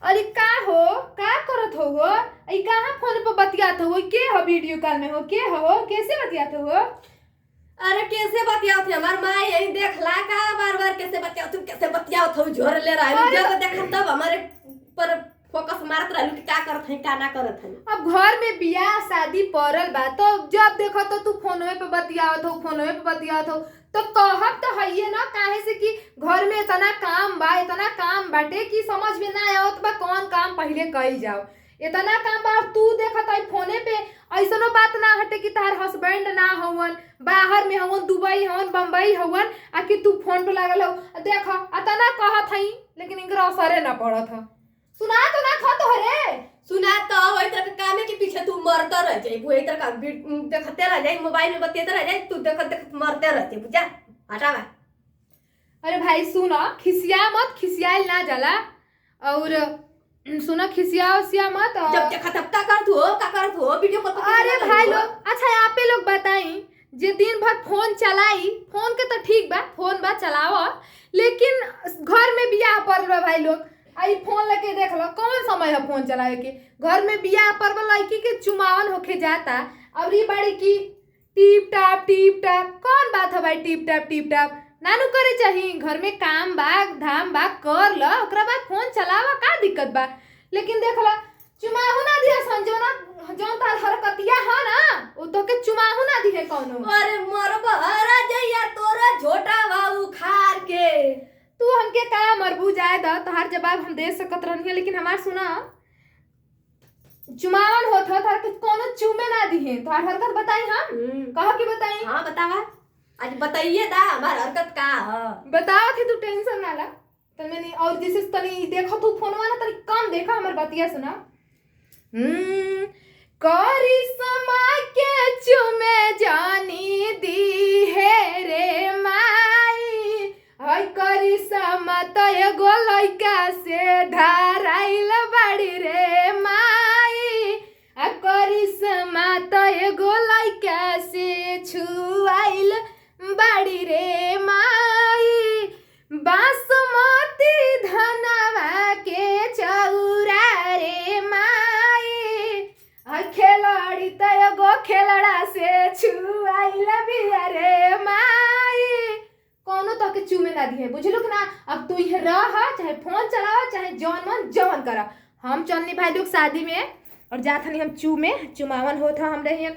अरे का हो, का करत हो? आई कहाँ फोन पे बतियात हो? के हो वीडियो कॉल में हो? के हो, कैसे बतियात हो? अरे कैसे बतियाओ थे हमार माँ यही देखला का बार बार कैसे बतियाओ तुम कैसे बतियाओ थे झोर ले रहा है जब देखा तब हमारे पर फोकस मारत रहलू कि का करत है का ना करत है। अब घर में बियाह शादी पड़ल बा तो जब देखो तो तू फोनवे पे बतियावत हो, फोनवे पे बतियावत हो, तो कहब तो है ना काहे से कि घर में इतना काम बा, इतना काम बाटे कि समझ में ना आवत बा कौन काम पहले कइल जाओ। इतना काम बा तू देखत है फोने पे। ऐसनो बात ना हटे कि तार हस्बैंड ना हवन, बाहर में हवन, दुबई हवन, बम्बई हवन, आ कि तू फोन पे लागल हो देख अतना कहत हई लेकिन इनकरा असरे ना पड़त ह। सुना तो ना था तोहरे सुना तो वही तरह के काम है कि पीछे तू मरता रह जाए वही तरह का देखते रह जाए मोबाइल में बतियाते रह जाए तू देखत देखत मरते रहते बुझा हटावा। अरे भाई सुना खिसिया मत, खिसियाल ना जाला और सुना खिसिया उसिया मत। जब देखा तब का करत हो वीडियो कॉल पर। अरे भाई लोग अच्छा आप पे लोग बताई जे दिन भर फोन चलाई, फोन के तो ठीक बा, फोन बा चलाओ, लेकिन घर में बियाह पड़ रहा भाई लोग आई फोन लेके देख लो कौन समय है फोन चलावे के। घर में बियाह पर लड़की के चुमावन होके जाता और ये बड़ी की टीप टाप कौन बात है भाई टीप टाप नानू करे चाहिए। घर में काम बा धाम बा कर लो ओकरा बाद फोन चलावा का दिक्कत बा। लेकिन देख लो चुमाहू ना दिया संजोना जौन तार हरकतिया है ना वो तो के चुमाहू ना दिए कौनो। अरे मोर बहरा जइया तोरा झोटा बाबू खार के तू हमके का मरबू जाए द तोहार जवाब हम दे सकत रहनी लेकिन हमार सुना चुमावन होत हो तार के कोनो चूमे ना दिए तोहार हरकत बताई हम कहो कि बताई। हां बतावा आज बताइए दा हमार हरकत का है बताओ कि तू टेंशन ना ला तो मैंने और जैसे तनी देखो तू फोनवा ना तनी कम देखा हमर बतिया सुना। करी समा के चुमे जानी दी है रे माई हई करी समा तो एगो लइका से धराइल बड़ी रे माई आ करी समा तो एगो लइका से छुआइल बड़ी रे माई बासमती धनवा के चौरा रे माई खेलड़ी तो एगो खेलड़ा से छुआइल बिया रे माई कोनो तो के चूमे ना दिए बुझलो कि ना। अब तू ये रह चाहे फोन चलाओ चाहे जौन मन जौन करा हम चलनी भाई लोग शादी में और जात हनी हम चुमावन होत हम रही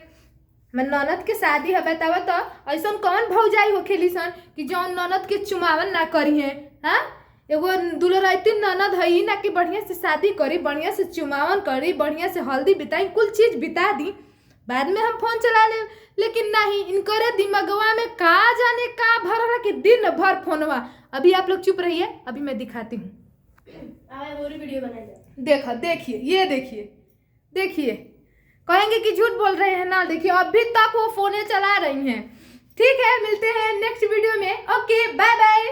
मैं ननद के शादी है बतावा तो ऐसा कौन भौजाई हो खेली सन कि जौन ननद के चुमावन ना करी है। हाँ एगो दुलराइती ननद है ही ना कि बढ़िया से शादी करी, बढ़िया से चुमावन करी, बढ़िया से हल्दी बिताई, कुल चीज बिता दी, बाद में हम फोन चला ले। लेकिन नहीं इनकरे दिमागवा में का जाने का भर रहा कि दिन भर फोनवा। अभी आप लोग चुप रहिए अभी मैं दिखाती हूँ वीडियो बनाई देखा देखिए ये देखिए कहेंगे कि झूठ बोल रहे हैं ना। देखिए अभी तक वो फोने चला रही हैं। ठीक है मिलते हैं नेक्स्ट वीडियो में। Okay bye bye.